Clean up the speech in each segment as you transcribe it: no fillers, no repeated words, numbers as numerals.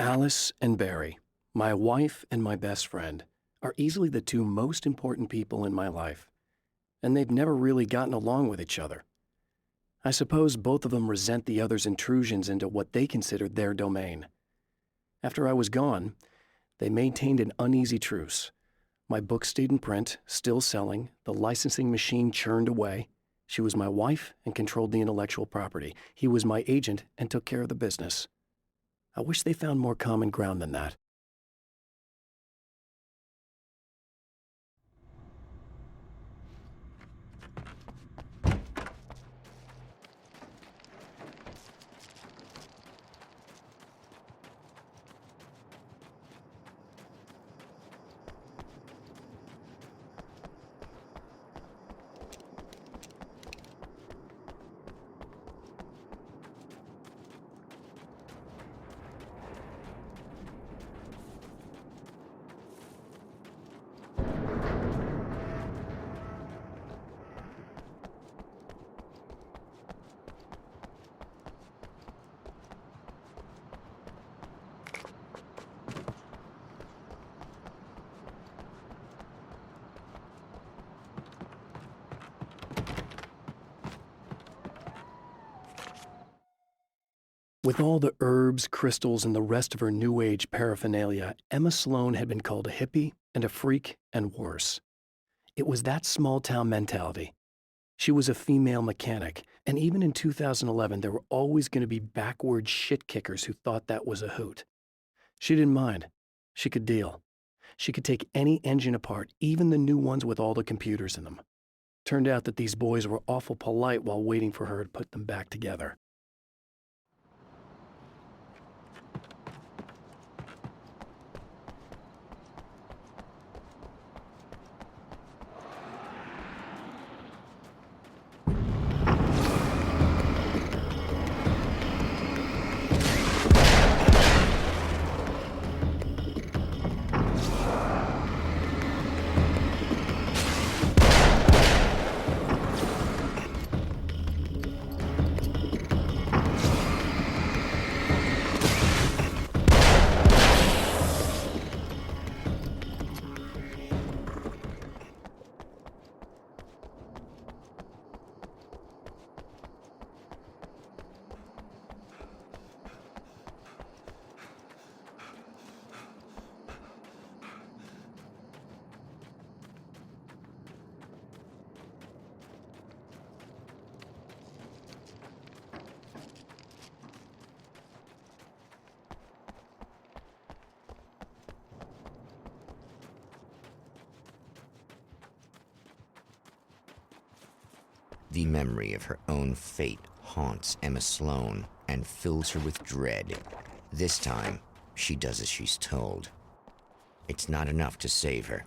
Alice and Barry, my wife and my best friend, are easily the two most important people in my life, and they've never really gotten along with each other. I suppose both of them resent the other's intrusions into what they considered their domain. After I was gone, they maintained an uneasy truce. My book stayed in print, still selling, the licensing machine churned away. She was my wife and controlled the intellectual property. He was my agent and took care of the business. I wish they found more common ground than that. With all the herbs, crystals, and the rest of her New Age paraphernalia, Emma Sloan had been called a hippie and a freak and worse. It was that small-town mentality. She was a female mechanic, and even in 2011 there were always going to be backward shit-kickers who thought that was a hoot. She didn't mind. She could deal. She could take any engine apart, even the new ones with all the computers in them. Turned out that these boys were awful polite while waiting for her to put them back together. The memory of her own fate haunts Emma Sloan and fills her with dread. This time, she does as she's told. It's not enough to save her.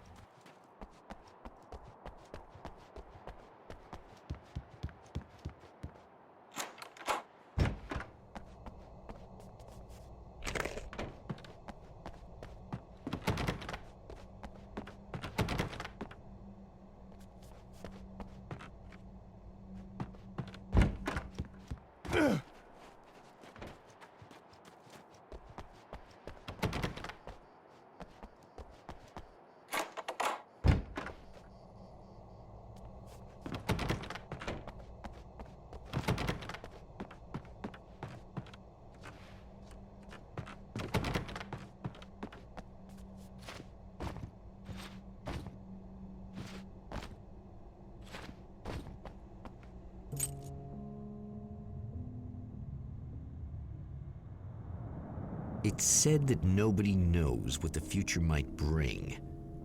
It's said that nobody knows what the future might bring,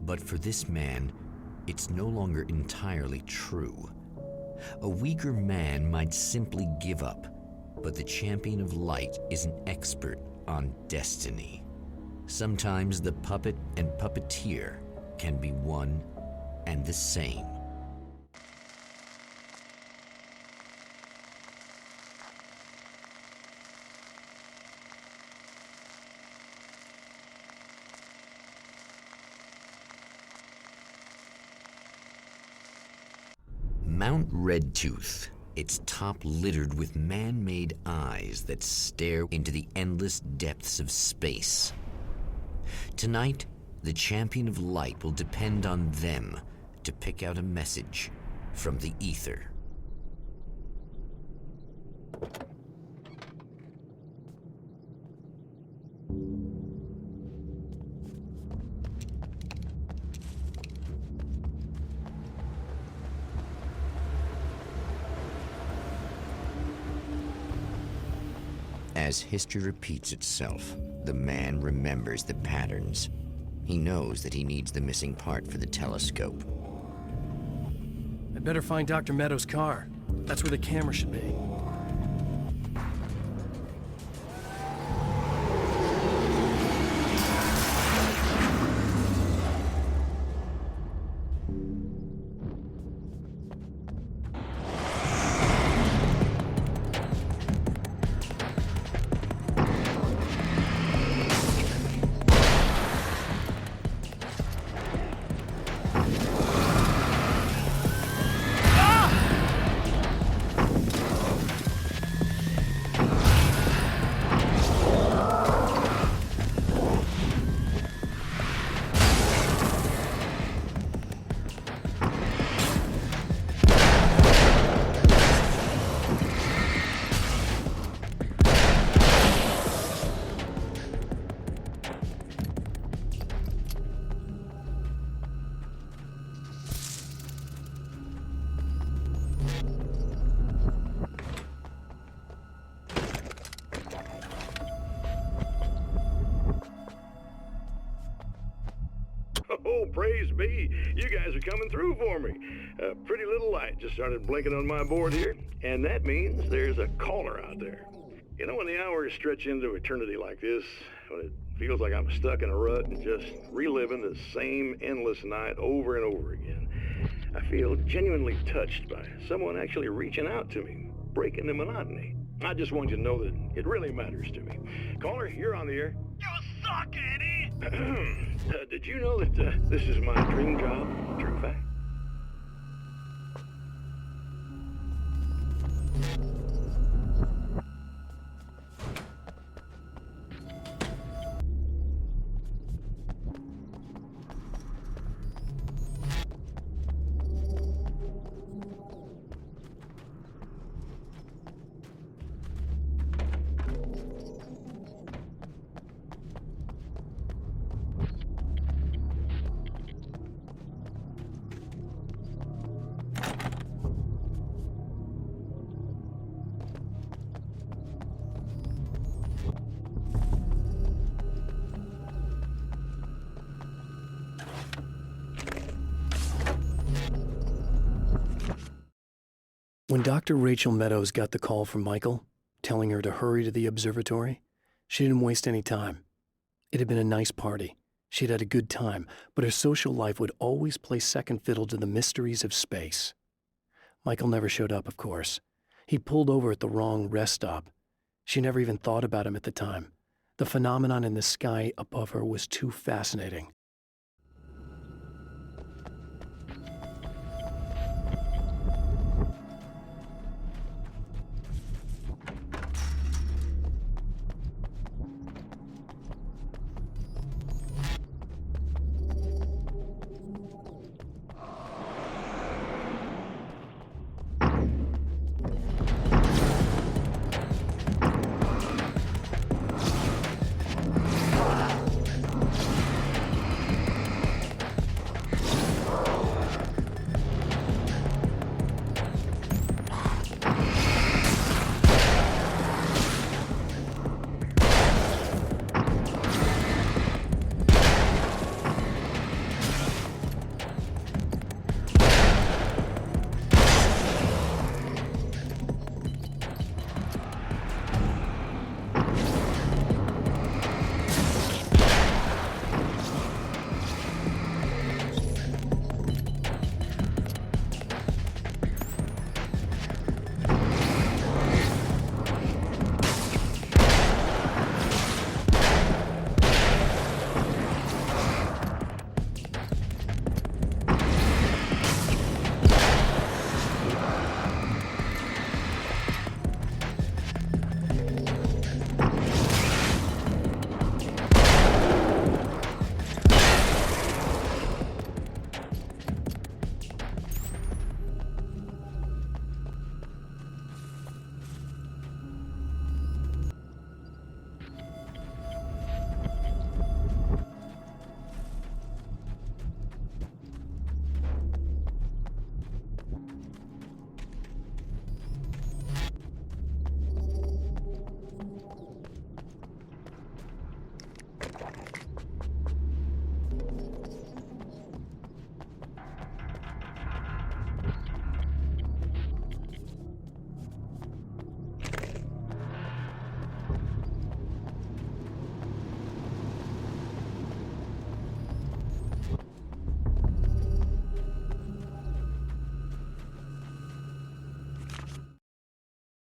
but for this man, it's no longer entirely true. A weaker man might simply give up, but the champion of light is an expert on destiny. Sometimes the puppet and puppeteer can be one and the same. Mount Redtooth its top littered with man-made eyes that stare into the endless depths of space. Tonight, the champion of light will depend on them to pick out a message from the ether. As history repeats itself, the man remembers the patterns. He knows that he needs the missing part for the telescope. I'd better find Dr. Meadows' car. That's where the camera should be. Oh, praise be. You guys are coming through for me. A pretty little light just started blinking on my board here, and that means there's a caller out there. You know, when the hours stretch into eternity like this, when it feels like I'm stuck in a rut and just reliving the same endless night over and over again, I feel genuinely touched by someone actually reaching out to me, breaking the monotony. I just want you to know that it really matters to me. Caller, you're on the air. You suck, Eddie! Did you know that this is my dream job? True fact. When Dr. Rachel Meadows got the call from Michael, telling her to hurry to the observatory, she didn't waste any time. It had been a nice party. She'd had a good time, but her social life would always play second fiddle to the mysteries of space. Michael never showed up, of course. He pulled over at the wrong rest stop. She never even thought about him at the time. The phenomenon in the sky above her was too fascinating.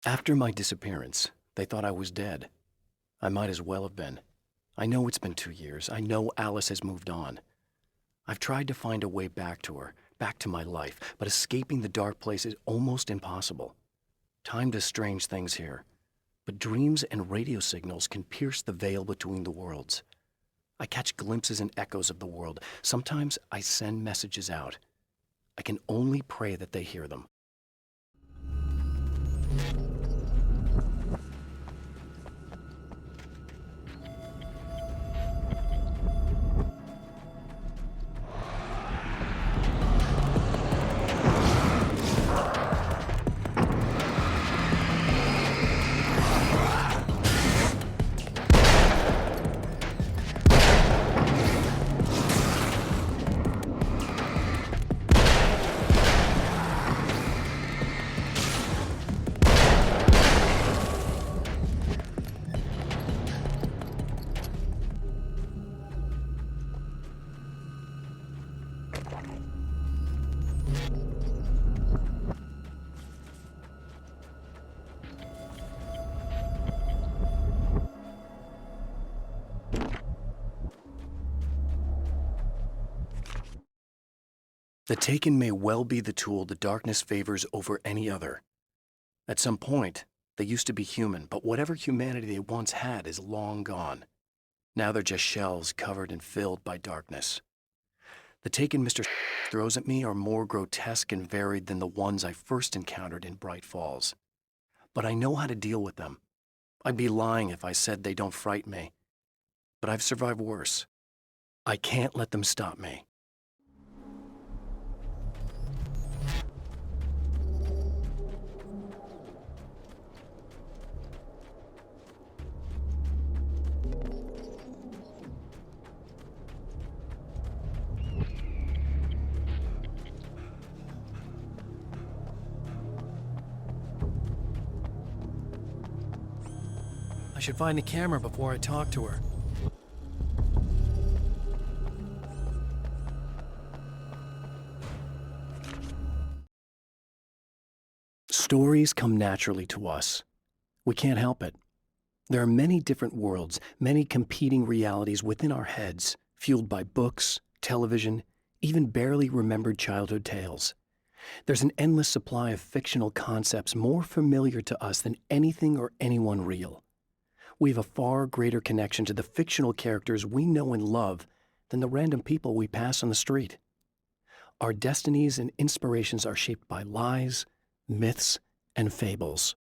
After my disappearance, they thought I was dead. I might as well have been. I know it's been 2 years. I know Alice has moved on. I've tried to find a way back to her, back to my life, but escaping the dark place is almost impossible. Time does strange things here, but dreams and radio signals can pierce the veil between the worlds. I catch glimpses and echoes of the world. Sometimes I send messages out. I can only pray that they hear them. The Taken may well be the tool the darkness favors over any other. At some point, they used to be human, but whatever humanity they once had is long gone. Now they're just shells covered and filled by darkness. The Taken Mr. throws at me are more grotesque and varied than the ones I first encountered in Bright Falls. But I know how to deal with them. I'd be lying if I said they don't frighten me. But I've survived worse. I can't let them stop me. I should find a camera before I talk to her. Stories come naturally to us. We can't help it. There are many different worlds, many competing realities within our heads, fueled by books, television, even barely remembered childhood tales. There's an endless supply of fictional concepts more familiar to us than anything or anyone real. We have a far greater connection to the fictional characters we know and love than the random people we pass on the street. Our destinies and inspirations are shaped by lies, myths, and fables.